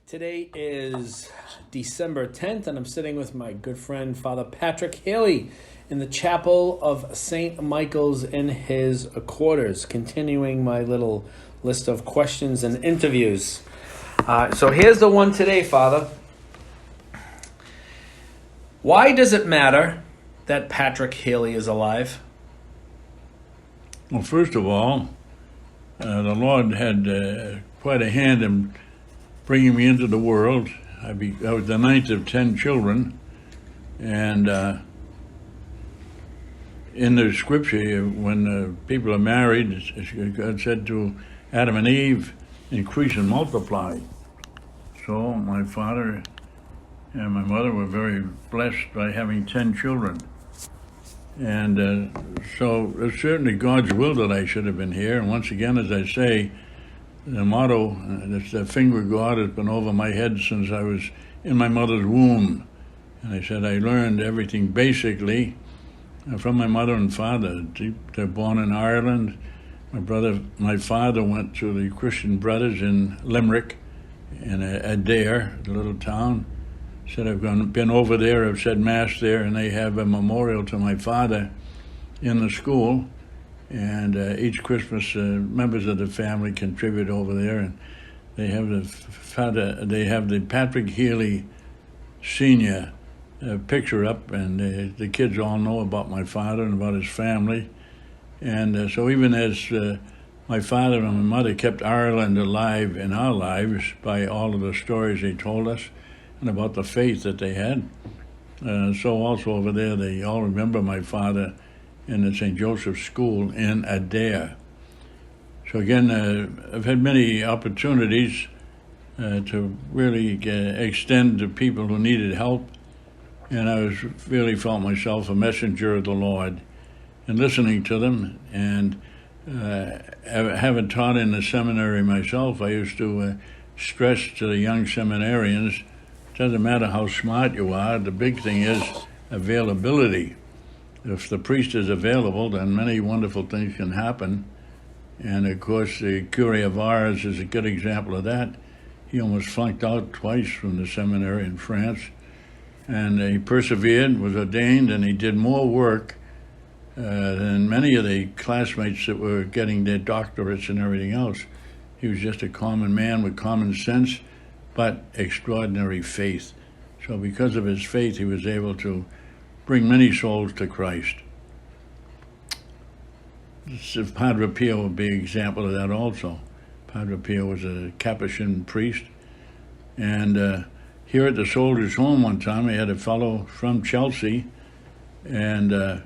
Today is December 10th, and I'm sitting with my good friend, Father Patrick Healy, in the chapel of St. Michael's in his quarters, continuing my little list of questions and interviews. So here's the one today, Father. Why does it matter that Patrick Healy is alive? Well, first of all, the Lord had quite a hand in bringing me into the world. I was the ninth of 10 children, and in the scripture, when people are married, God said to Adam and Eve, increase and multiply. So my father and my mother were very blessed by having 10 children. And so it's certainly God's will that I should have been here. And once again, as I say, the motto, the finger of God has been over my head since I was in my mother's womb. And I said I learned everything basically from my mother and father. They're born in Ireland. My father went to the Christian Brothers in Limerick, in Adair, a little town. Said I've been over there, I've said Mass there, and they have a memorial to my father in the school. And each Christmas, members of the family contribute over there, and they have the Patrick Healy Senior picture up, and the kids all know about my father and about his family. And so even as my father and my mother kept Ireland alive in our lives by all of the stories they told us and about the faith that they had, so also over there they all remember my father in the St. Joseph's School in Adair. So again, I've had many opportunities to really extend to people who needed help, and I really felt myself a messenger of the Lord and listening to them. And having taught in the seminary myself, I used to stress to the young seminarians, it doesn't matter how smart you are, the big thing is availability. If the priest is available, then many wonderful things can happen. And of course, the curé of Ars is a good example of that. He almost flunked out twice from the seminary in France. And he persevered, was ordained, and he did more work than many of the classmates that were getting their doctorates and everything else. He was just a common man with common sense, but extraordinary faith. So because of his faith, he was able to bring many souls to Christ. Padre Pio would be an example of that also. Padre Pio was a Capuchin priest, and here at the Soldiers' Home one time, he had a fellow from Chelsea, and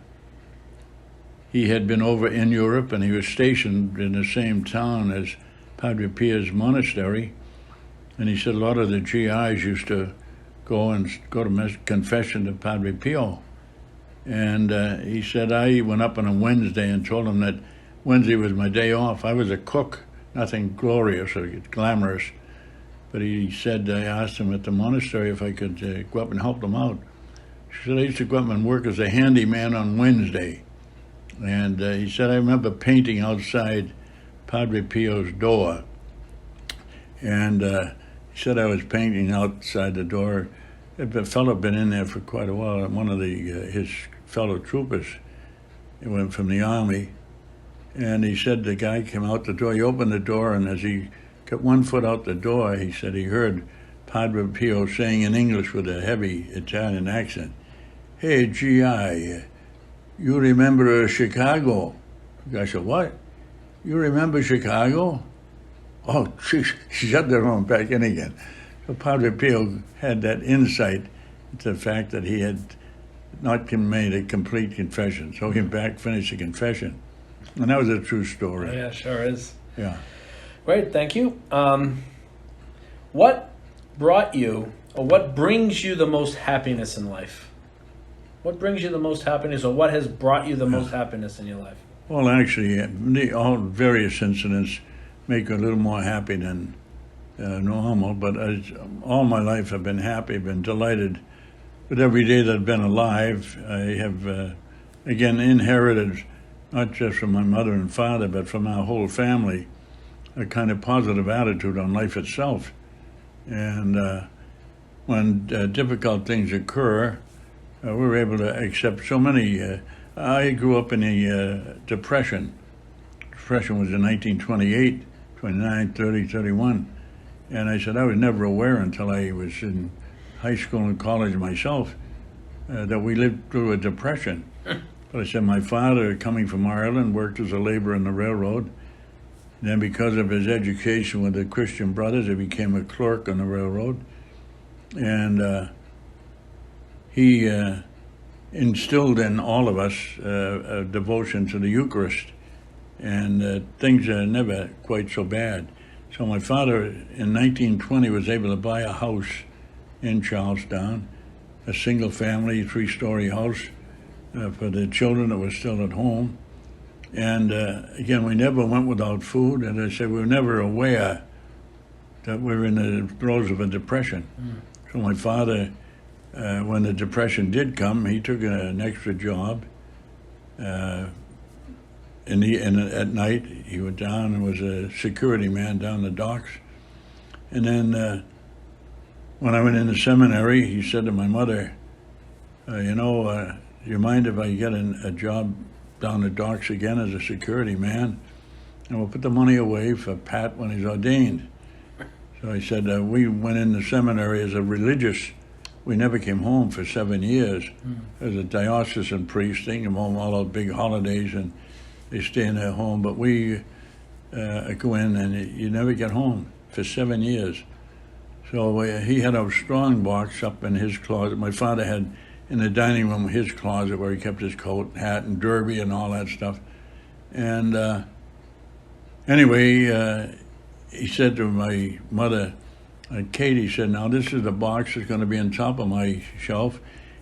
he had been over in Europe, and he was stationed in the same town as Padre Pio's monastery, and he said a lot of the GIs used to go to confession to Padre Pio. And he said, I went up on a Wednesday and told him that Wednesday was my day off. I was a cook, nothing glorious or glamorous. But he said, I asked him at the monastery if I could go up and help them out. He said, I used to go up and work as a handyman on Wednesday. And he said, I remember painting outside Padre Pio's door. And he said I was painting outside the door. The fellow had been in there for quite a while. One of his fellow troopers, he went from the army, and he said the guy came out the door. He opened the door, and as he got one foot out the door, he said he heard Padre Pio saying in English with a heavy Italian accent, "Hey, GI, you remember Chicago?" The guy said, "What? You remember Chicago?" Oh, shut the room, back in again. So Padre Pio had that insight into the fact that he had not made a complete confession. So he back finished the confession. And that was a true story. Oh, yeah, sure is. Yeah. Great, thank you. What brought you, or what brings you the most happiness in life? What brings you the most happiness, or what has brought you the most happiness in your life? Well, actually, all various incidents make you a little more happy than normal, but all my life I've been happy, been delighted with every day that I've been alive. I have, again, inherited, not just from my mother and father, but from our whole family, a kind of positive attitude on life itself. And when difficult things occur, we were able to accept so many. I grew up in the Depression. Depression was in 1928, 29, 30, 31. And I said I was never aware until I was in high school and college myself that we lived through a depression. But I said my father, coming from Ireland, worked as a laborer in the railroad. Then because of his education with the Christian Brothers, he became a clerk on the railroad. And he instilled in all of us a devotion to the Eucharist. And things are never quite so bad. So my father, in 1920, was able to buy a house in Charlestown, a single-family, 3-story house for the children that were still at home. And again, we never went without food. And I said we were never aware that we were in the throes of a depression. So my father, when the depression did come, he took an extra job. And at night, he went down and was a security man down the docks. And then when I went into seminary, he said to my mother, do you mind if I get a job down the docks again as a security man? And we'll put the money away for Pat when he's ordained. So I said, we went into seminary as a religious. We never came home for 7 years. As a diocesan priest, they came home all those big holidays and they stay in their home, but we go in and you never get home for 7 years. So he had a strong box up in his closet. My father had in the dining room his closet where he kept his coat, hat, and derby and all that stuff. And anyway, he said to my mother, Kate, he said, now this is the box that's going to be on top of my shelf,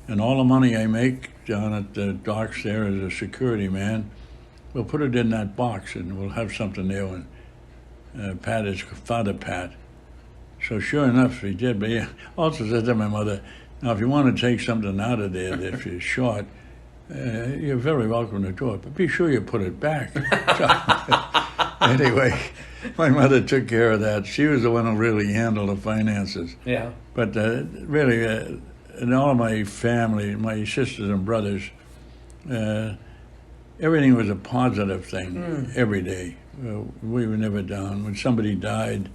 and all the money I make down at the docks there as a security man, we'll put it in that box and we'll have something there when Pat is Father Pat. So sure enough, he did. But he also said to my mother, now if you want to take something out of there if you're short, you're very welcome to do it, but be sure you put it back. So, anyway, my mother took care of that. She was the one who really handled the finances. Yeah. But really, in all of my family, my sisters and brothers, everything was a positive thing every day. We were never down. When somebody died,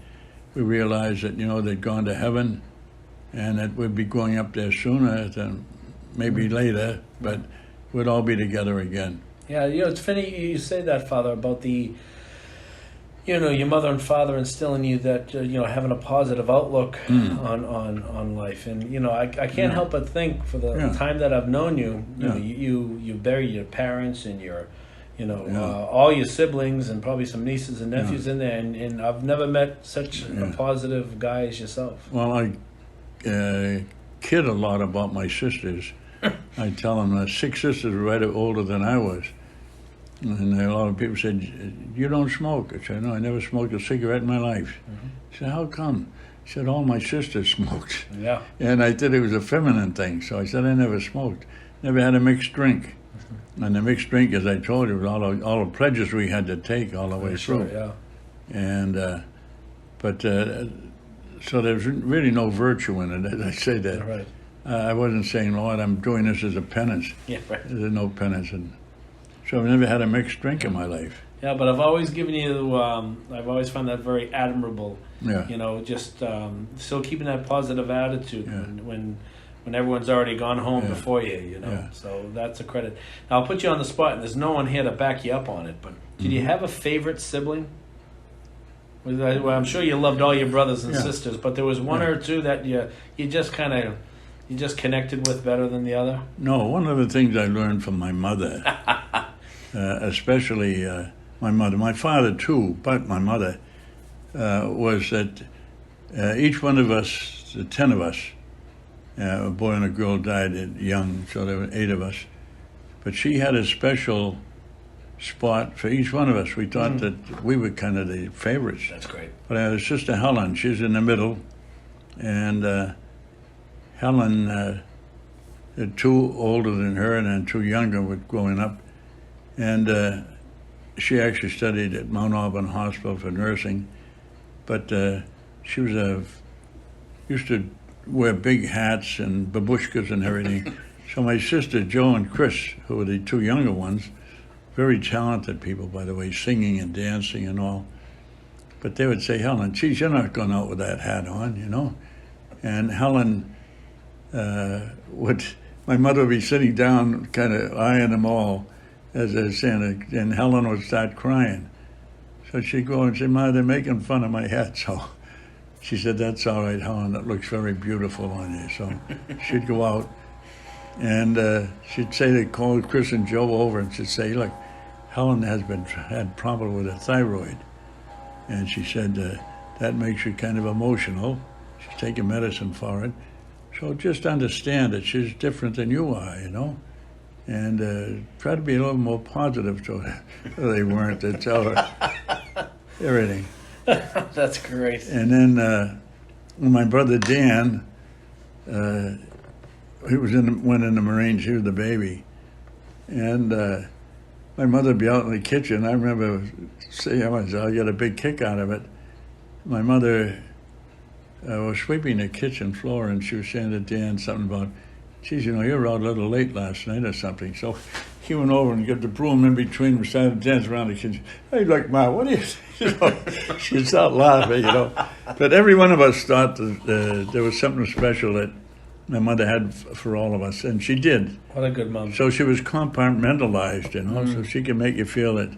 we realized that, they'd gone to heaven and that we'd be going up there sooner than maybe later, but we'd all be together again. Yeah, it's funny you say that, Father, about the, your mother and father instilling you that, having a positive outlook on life. And, I can't help but think for the time that I've known you, you bury your parents and your, all your siblings and probably some nieces and nephews in there. And I've never met such a positive guy as yourself. Well, I kid a lot about my sisters. I tell them 6 sisters were right older than I was. And a lot of people said, you don't smoke. I said, no, I never smoked a cigarette in my life. I said, how come? He said, all my sisters smoked. Yeah. And I thought it was a feminine thing. So I said, I never smoked. Never had a mixed drink. And the mixed drink, as I told you, was all the pledges we had to take all the way through. Yeah. And, so there's really no virtue in it, as I say that. Right. I wasn't saying, Lord, I'm doing this as a penance. Yeah, right. There's no penance. And so I've never had a mixed drink in my life. Yeah, but I've always given you, I've always found that very admirable. Yeah. Just still keeping that positive attitude when everyone's already gone home before you, Yeah. So that's a credit. Now, I'll put you on the spot, and there's no one here to back you up on it, but did you have a favorite sibling? Well, I'm sure you loved all your brothers and sisters, but there was one or two that you just connected with better than the other? No, one of the things I learned from my mother, especially my mother, my father too, but my mother, was that each one of us, the 10 of us, a boy and a girl died young, so there were 8 of us, but she had a special spot for each one of us. We thought that we were kind of the favorites. That's great. But I had a sister, Helen. She's in the middle, and Helen, 2 older than her and then 2 younger with growing up, and she actually studied at Mount Auburn Hospital for nursing, but she was a used to wear big hats and babushkas and everything. So my sister Jo and Chris, who were the two younger ones, very talented people, by the way, singing and dancing and all. But they would say, Helen, geez, you're not going out with that hat on, you know. And Helen my mother would be sitting down, kind of eyeing them all as they're saying it, and Helen would start crying. So she'd go and say, Ma, they're making fun of my hat. So she said, that's all right, Helen, that looks very beautiful on you. So she'd go out, and she'd say they called Chris and Joe over, and she'd say, look, Helen had problem with her thyroid. And she said, that makes her kind of emotional. She's taking medicine for it. So just understand that she's different than you are, you know? And try to be a little more positive to her. They weren't. They tell her everything. That's great. And then when my brother Dan, he went in the Marines, he was the baby. And my mother would be out in the kitchen. I remember saying to myself, I got a big kick out of it. My mother was sweeping the kitchen floor, and she was saying to Dan something about, geez, you know, you were out a little late last night or something. So he went over and got the broom in between and started to dance around the kitchen. Hey, look, Ma, what do you know? She'd start laughing, you know. But every one of us thought that there was something special that my mother had for all of us, and she did. What a good mom. So she was compartmentalized, you know, so she could make you feel that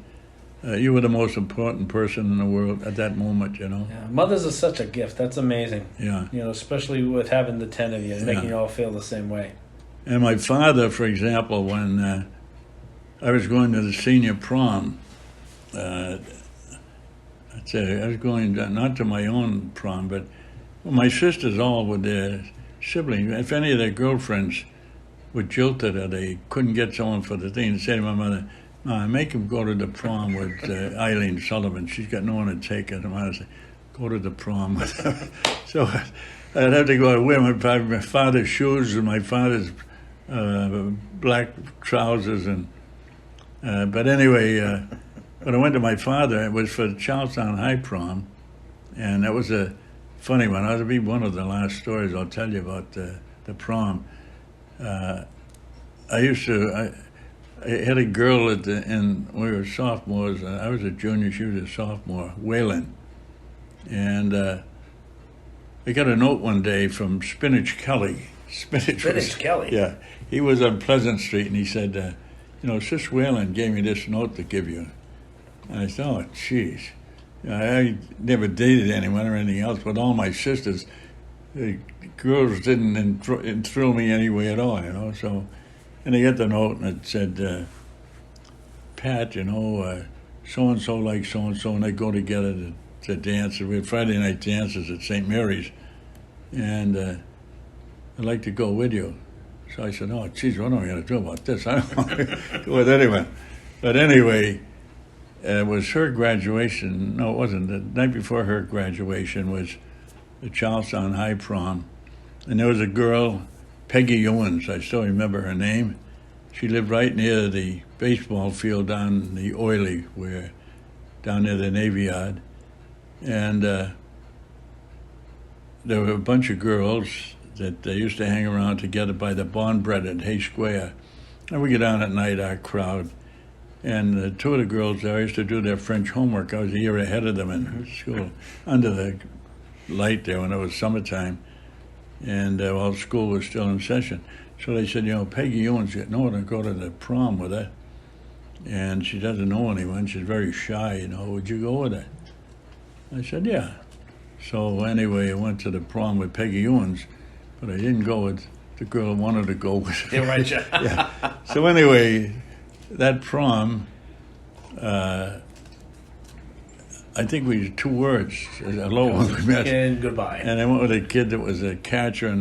you were the most important person in the world at that moment, you know. Yeah, mothers are such a gift. That's amazing. Yeah. You know, especially with having the 10 of you and making you all feel the same way. And my father, for example, when I was going to the senior prom, I'd say I was going not to my own prom, but my sisters all with their siblings. If any of their girlfriends were jilted or they couldn't get someone for the thing, they'd say to my mother, make him go to the prom with Eileen Sullivan. She's got no one to take her. And my mother said, go to the prom with her. So I'd have to go and wear my father's shoes and my father's black trousers. And but anyway, when I went to my father, it was for the Charlestown High prom, and that was a funny one. That'll be one of the last stories I'll tell you about the prom. I had a girl when we were sophomores. I was a junior, she was a sophomore, Waylon. And I got a note one day from Spinach Kelly. Spinach Kelly? Yeah. He was on Pleasant Street, and he said, you know, Sis Waylon gave me this note to give you. And I said, oh, jeez. I never dated anyone or anything else, but all my sisters, the girls didn't thrill me anyway at all, you know, so... And I got the note, and it said, Pat, you know, so-and-so likes so-and-so, and they go together to dance. We had Friday night dances at St. Mary's, and I'd like to go with you. So I said, oh, geez, what am I going to do about this? I don't want to go with anyone. But anyway, it was her graduation. No, it wasn't. The night before her graduation was the Charlestown High prom, and there was a girl, Peggy Owens, I still remember her name. She lived right near the baseball field down the Oily, down near the Navy Yard. And there were a bunch of girls that used to hang around together by the Bond Bread at Hay Square. And we get down at night, our crowd. And two of the girls there used to do their French homework. I was a year ahead of them in school, under the light there when it was summertime. And while school was still in session. So they said, you know, Peggy Owens got no one to go to the prom with her. And she doesn't know anyone. She's very shy, you know. Would you go with her? I said, yeah. So anyway, I went to the prom with Peggy Owens, but I didn't go with the girl I wanted to go with. Yeah, right. Yeah. So anyway, that prom, I think we used 2 words, hello when we met. And goodbye. And I went with a kid that was a catcher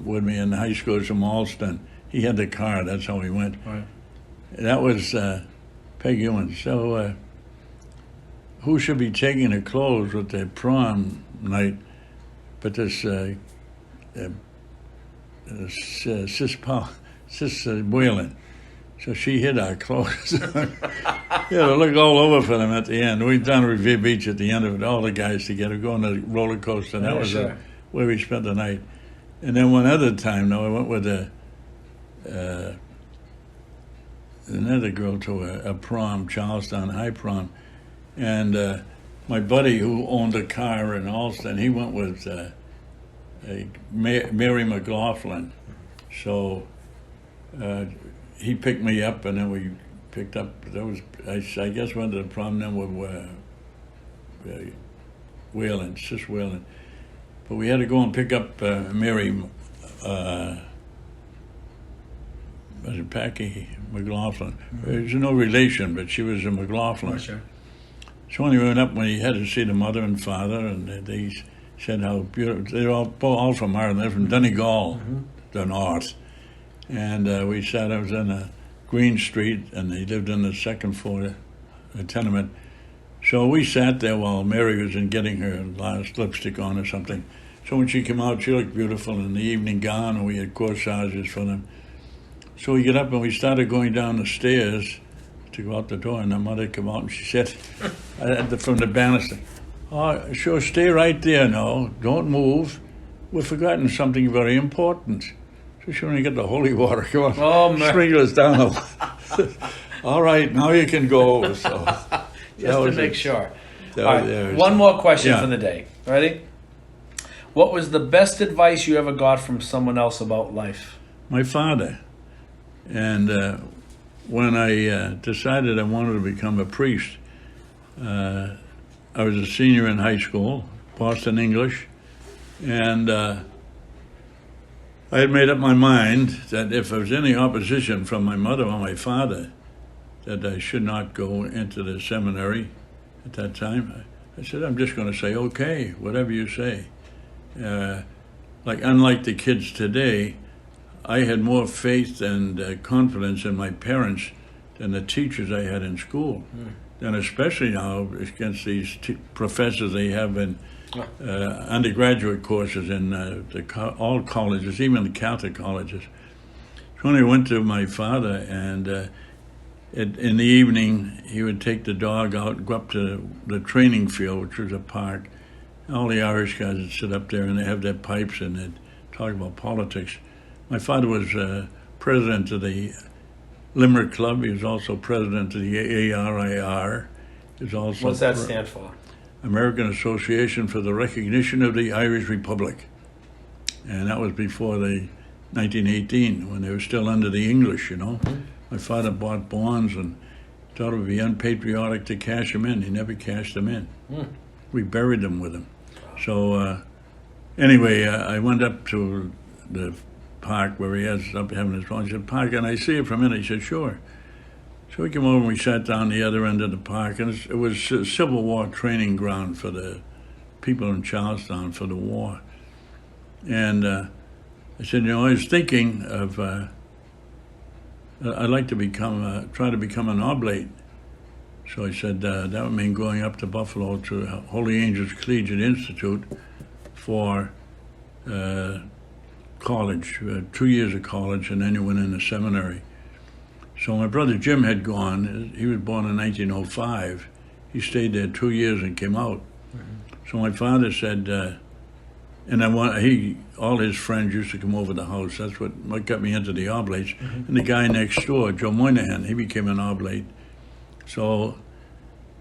with me in high school from Alston. He had the car, that's how we went. Right. That was Peggy Owens. So who should be taking the clothes with the prom night but this Sis Whalen. So she hid our clothes. Yeah, to look all over for them at the end. We down at Revere Beach at the end of it, all the guys together going to the roller coaster. That was where we spent the night. And then one other time, though, I went with another girl to a prom, Charlestown High Prom. And my buddy who owned a car in Alston, he went with Mary McLaughlin. So he picked me up, and then we picked up, I guess went to the prom then with Whalen, Sis Whalen. But we had to go and pick up Mary, was it Packy McLaughlin? There's no relation, but she was a McLaughlin. Oh, sure. So when he went up, when he had to see the mother and father, and they said how beautiful, they're all from Ireland, they're from Donegal, the north. And we sat, I was in a Green Street, and they lived on the second floor, a tenement. So we sat there while Mary was in getting her last lipstick on or something. So when she came out, she looked beautiful in the evening gown, and we had corsages for them. So we get up and we started going down the stairs to go out the door, and the mother came out and she said, from the banister, "Oh, sure, stay right there now, don't move. We've forgotten something very important." So she only got the holy water, come on, sprinkle us down. All right, now you can go. So just to make sure. All right, one more question for the day. Ready? What was the best advice you ever got from someone else about life? My father. And when I decided I wanted to become a priest, I was a senior in high school, Boston English, and I had made up my mind that if there was any opposition from my mother or my father, that I should not go into the seminary at that time. I said, I'm just going to say, okay, whatever you say. Unlike the kids today, I had more faith and confidence in my parents than the teachers I had in school. And especially now against these professors they have in undergraduate courses in all colleges, even the Catholic colleges. So when I went to my father, and in the evening he would take the dog out and go up to the training field, which was a park. All the Irish guys would sit up there and they have their pipes and they'd talk about politics. My father was president of the Limerick Club. He was also president of the ARIR. He was also What's that stand for? American Association for the Recognition of the Irish Republic. And that was before the 1918, when they were still under the English, you know. My father bought bonds and thought it would be unpatriotic to cash them in. He never cashed them in. We buried them with him. So anyway, I went up to the park where he was up having his phone. He said, "Park, can I see it for a minute?" He said, "Sure." So we came over and we sat down the other end of the park, and it was a Civil War training ground for the people in Charlestown for the war. And I said, I was thinking of, I'd like to try to become an oblate. So I said, that would mean going up to Buffalo to Holy Angels Collegiate Institute for college, 2 years of college, and then you went into seminary. So my brother Jim had gone. He was born in 1905. He stayed there 2 years and came out. So my father said, and all his friends used to come over the house. That's what got me into the Oblates. And the guy next door, Joe Moynihan, he became an Oblate. So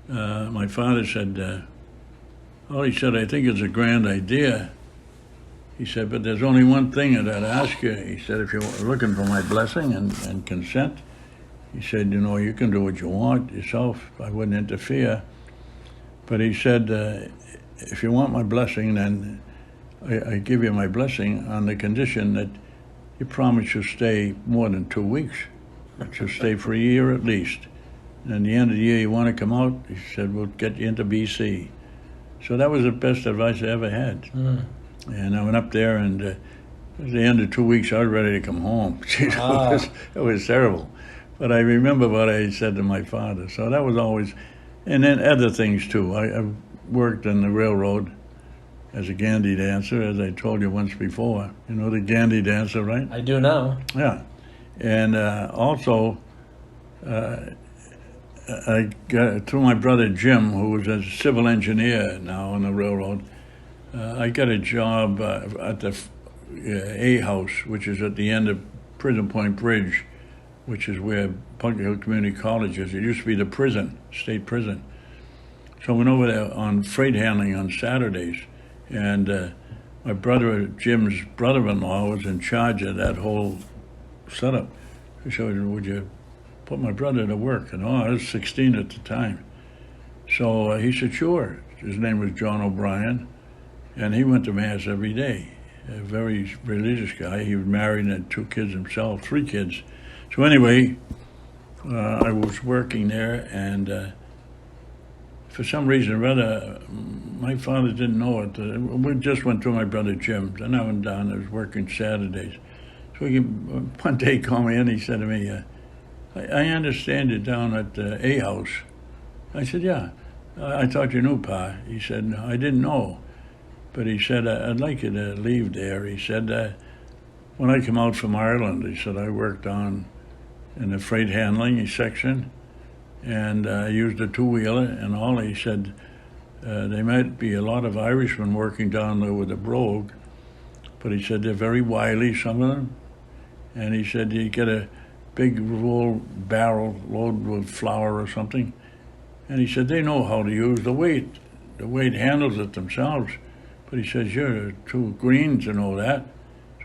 my father said, he said, I think it's a grand idea. He said, but there's only one thing that I'd ask you. He said, if you're looking for my blessing and consent, he said, you can do what you want yourself. I wouldn't interfere. But he said, if you want my blessing, then I give you my blessing on the condition that you promise you'll stay more than 2 weeks. That you'll stay for a year at least. And at the end of the year, you want to come out? He said, we'll get you into BC. So that was the best advice I ever had. And I went up there, and at the end of 2 weeks, I was ready to come home. It was terrible. But I remember what I said to my father. So that was always, and then other things too. I worked on the railroad as a Gandhi dancer, as I told you once before. You know the Gandhi dancer, right? I do now. Yeah. And also, I got through my brother Jim, who was a civil engineer now on the railroad. I got a job at the A House, which is at the end of Prison Point Bridge, which is where Punk Hill Community College is. It used to be the prison, state prison. So I went over there on freight handling on Saturdays, and my brother, Jim's brother-in-law, was in charge of that whole setup. He said, would you put my brother to work? And I was 16 at the time. So he said, sure. His name was John O'Brien, and he went to Mass every day. A very religious guy. He was married and had 2 kids himself, 3 kids. So anyway, I was working there, and for some reason or other, my father didn't know it. We just went to my brother Jim's, and I went down. I was working Saturdays. So one day he called me in. He said to me, I understand you're down at the A House. I said, yeah. I thought you knew, Pa. He said, no, I didn't know. But he said, I'd like you to leave there. He said, when I come out from Ireland, he said, I worked on in the freight handling section, and I used a 2-wheeler and all. He said, there might be a lot of Irishmen working down there with a brogue, but he said, they're very wily, some of them. And he said, you get a big roll barrel loaded with flour or something. And he said, they know how to use the weight. The weight handles it themselves. But he says, you're too green to know that.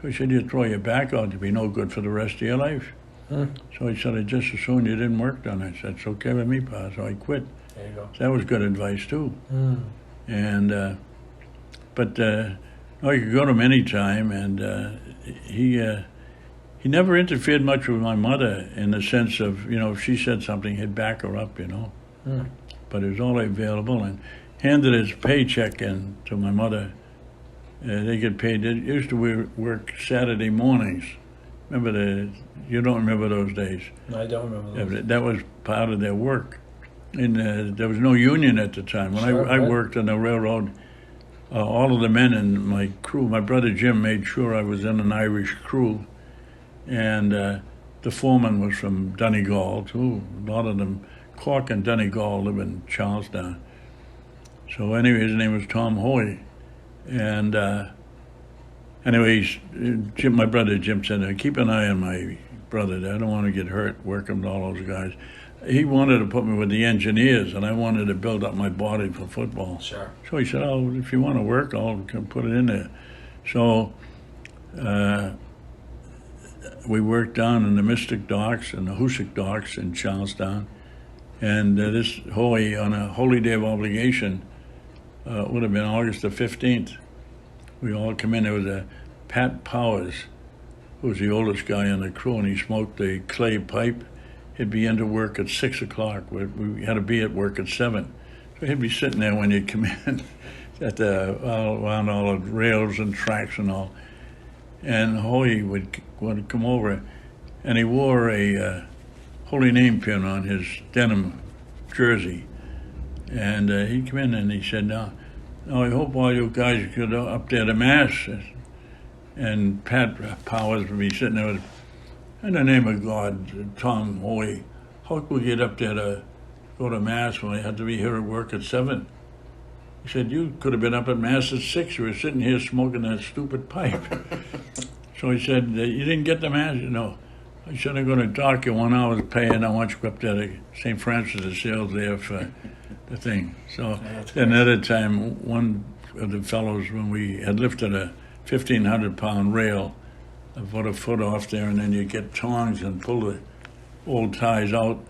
So he said, you throw your back out, you'll be no good for the rest of your life. So he said, I just assumed you didn't work on it. I said, it's okay with me, Pa. So I quit. There you go. So that was good advice, too. And, but I could go to him anytime, and he never interfered much with my mother in the sense of, if she said something, he'd back her up, But it was all available, and handed his paycheck in to my mother. They get paid. They used to work Saturday mornings. You don't remember those days? No, I don't remember those. That was part of their work. And there was no union at the time. When I worked on the railroad, all of the men in my crew, my brother Jim made sure I was in an Irish crew. And the foreman was from Donegal, too. A lot of them, Cork and Donegal, live in Charlestown. So anyway, his name was Tom Hoy. And anyways, my brother Jim said, keep an eye on my brother. I don't want to get hurt working with all those guys. He wanted to put me with the engineers, and I wanted to build up my body for football. Sure. So he said, if you want to work, I'll put it in there. So we worked down in the Mystic Docks and the Hoosick Docks in Charlestown. And this Holy, on a holy day of obligation, would have been August the 15th. We all come in. There was a Pat Powers, who was the oldest guy on the crew, and he smoked a clay pipe. He'd be into work at 6 o'clock. We had to be at work at 7. So he'd be sitting there when you'd come in at around all the rails and tracks and all. And Hoy would come over, and he wore a holy name pin on his denim jersey. And he'd come in and he said, now I hope all you guys get up there to Mass. And Pat Powers would be sitting there with, in the name of God, Tom Hoy, how could we get up there to go to Mass when I had to be here at work at 7? He said, you could have been up at Mass at 6. You were sitting here smoking that stupid pipe. So he said, you didn't get to Mass? No. I said, I'm going to dock you 1 hour's pay, and I want you up there to St. Francis of Sales there for the thing. So another time, one of the fellows, when we had lifted a 1,500-pound rail, I put a foot off there, and then you get tongs and pull the old ties out,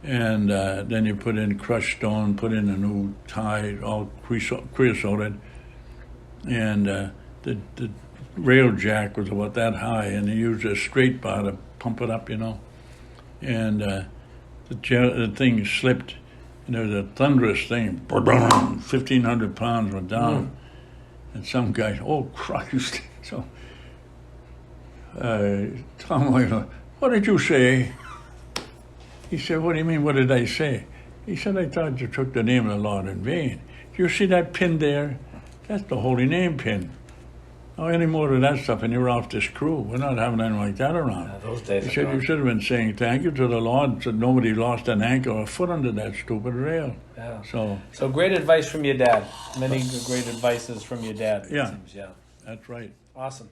and then you put in crushed stone, put in a new tie, all creosoted, and the rail jack was about that high, and you used a straight bar to pump it up, and the thing slipped, and there was a thunderous thing, 1,500 pounds went down, and some guy, oh Christ! So Tom went, what did you say? He said, what do you mean, what did I say? He said, I thought you took the name of the Lord in vain. Do you see that pin there? That's the holy name pin. Oh, any more of that stuff, and you're off this crew. We're not having anything like that around. Those days He are said, gone. you should have been saying thank you to the Lord, so nobody lost an ankle or a foot under that stupid rail. Yeah. So, great advice from your dad. Many great advices from your dad. It Yeah. seems, yeah. that's right. Awesome.